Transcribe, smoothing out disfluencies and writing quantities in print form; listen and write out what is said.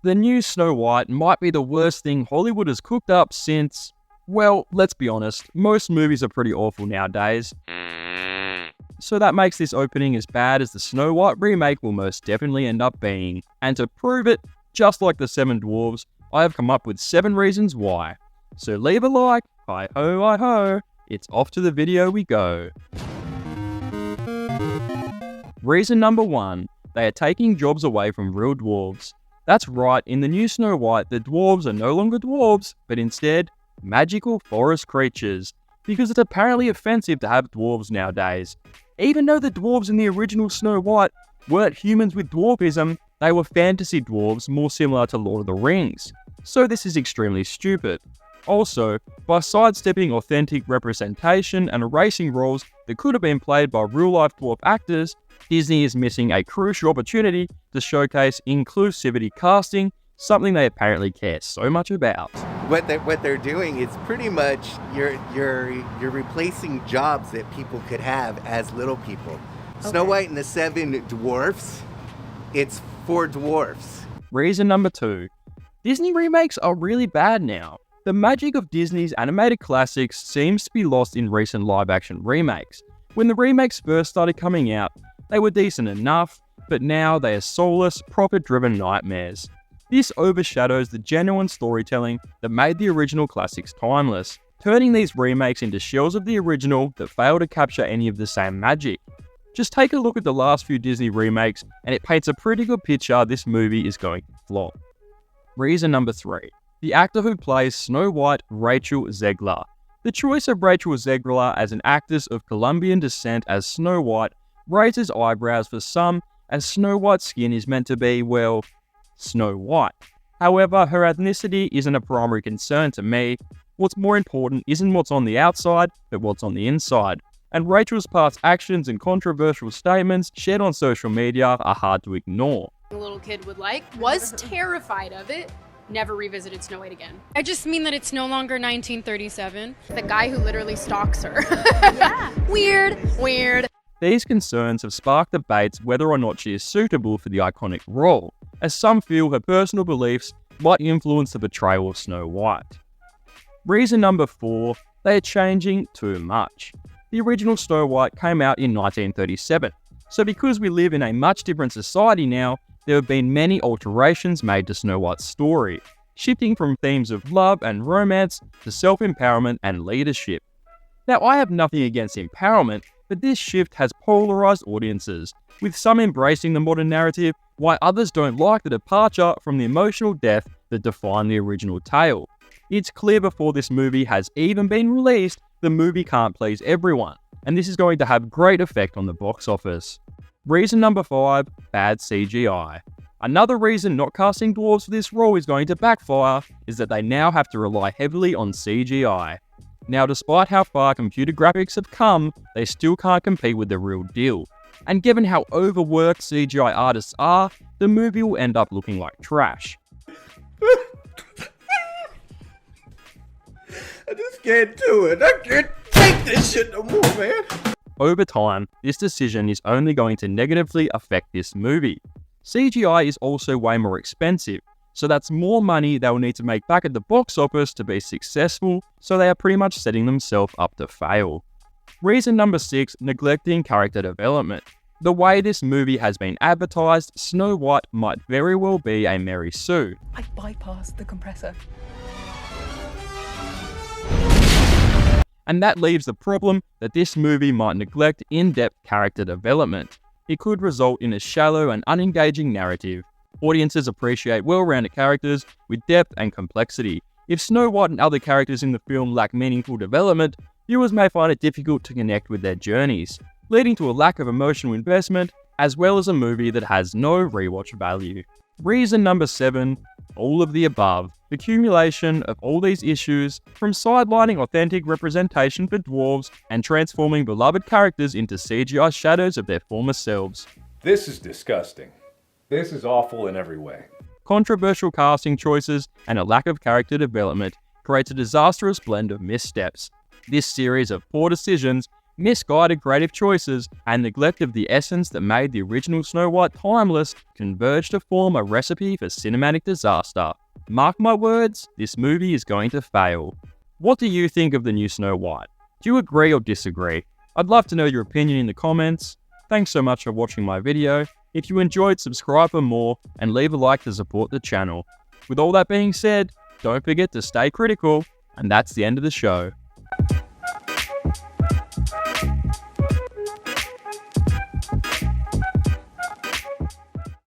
The new Snow White might be the worst thing Hollywood has cooked up since, well, let's be honest, most movies are pretty awful nowadays. So that makes this opening as bad as the Snow White remake will most definitely end up being. And to prove it, just like the 7 Dwarves, I have come up with 7 reasons why. So leave a like, hi-ho, it's off to the video we go. Reason number 1, they are taking jobs away from real dwarves. That's right, in the new Snow White, the dwarves are no longer dwarves, but instead, magical forest creatures, because it's apparently offensive to have dwarves nowadays. Even though the dwarves in the original Snow White weren't humans with dwarfism, they were fantasy dwarves more similar to Lord of the Rings. So this is extremely stupid. Also, by sidestepping authentic representation and erasing roles that could have been played by real-life dwarf actors, Disney is missing a crucial opportunity to showcase inclusivity casting, something they apparently care so much about. What they're doing is pretty much you're replacing jobs that people could have as little people. Okay. Snow White and the 7 Dwarfs, it's 4 dwarfs. Reason number 2, Disney remakes are really bad now. The magic of Disney's animated classics seems to be lost in recent live-action remakes. When the remakes first started coming out, they were decent enough, but now they are soulless, profit-driven nightmares. This overshadows the genuine storytelling that made the original classics timeless, turning these remakes into shells of the original that fail to capture any of the same magic. Just take a look at the last few Disney remakes, and it paints a pretty good picture this movie is going to flop. Reason number 3. The actor who plays Snow White, Rachel Zegler. The choice of Rachel Zegler as an actress of Colombian descent as Snow White raises eyebrows for some, as Snow White's skin is meant to be, well, Snow White. However, her ethnicity isn't a primary concern to me. What's more important isn't what's on the outside, but what's on the inside. And Rachel's past actions and controversial statements shared on social media are hard to ignore. A little kid would like, was terrified of it, never revisited Snow White again. I just mean that it's no longer 1937. The guy who literally stalks her. Yeah. Weird. These concerns have sparked debates whether or not she is suitable for the iconic role, as some feel her personal beliefs might influence the portrayal of Snow White. Reason number 4, they are changing too much. The original Snow White came out in 1937, so because we live in a much different society now, there have been many alterations made to Snow White's story, shifting from themes of love and romance to self-empowerment and leadership. Now, I have nothing against empowerment, but this shift has polarized audiences, with some embracing the modern narrative, while others don't like the departure from the emotional depth that defined the original tale. It's clear before this movie has even been released, the movie can't please everyone, and this is going to have great effect on the box office. Reason number 5, bad CGI. Another reason not casting dwarves for this role is going to backfire is that they now have to rely heavily on CGI. Now, despite how far computer graphics have come, they still can't compete with the real deal. And given how overworked CGI artists are, the movie will end up looking like trash. I just can't do it. I can't take this shit no more, man. Over time, this decision is only going to negatively affect this movie. CGI is also way more expensive, so that's more money they will need to make back at the box office to be successful, so they are pretty much setting themselves up to fail. Reason number 6, neglecting character development. The way this movie has been advertised, Snow White might very well be a Mary Sue. I bypassed the compressor. And that leaves the problem that this movie might neglect in-depth character development. It could result in a shallow and unengaging narrative. Audiences appreciate well-rounded characters with depth and complexity. If Snow White and other characters in the film lack meaningful development, viewers may find it difficult to connect with their journeys, leading to a lack of emotional investment, as well as a movie that has no rewatch value. Reason number 7, all of the above. The accumulation of all these issues, from sidelining authentic representation for dwarves and transforming beloved characters into CGI shadows of their former selves. This is disgusting. This is awful in every way. Controversial casting choices and a lack of character development creates a disastrous blend of missteps. This series of poor decisions misguided creative choices, and neglect of the essence that made the original Snow White timeless converge to form a recipe for cinematic disaster. Mark my words, this movie is going to fail. What do you think of the new Snow White? Do you agree or disagree? I'd love to know your opinion in the comments. Thanks so much for watching my video. If you enjoyed, subscribe for more and leave a like to support the channel. With all that being said, don't forget to stay critical, and that's the end of the show.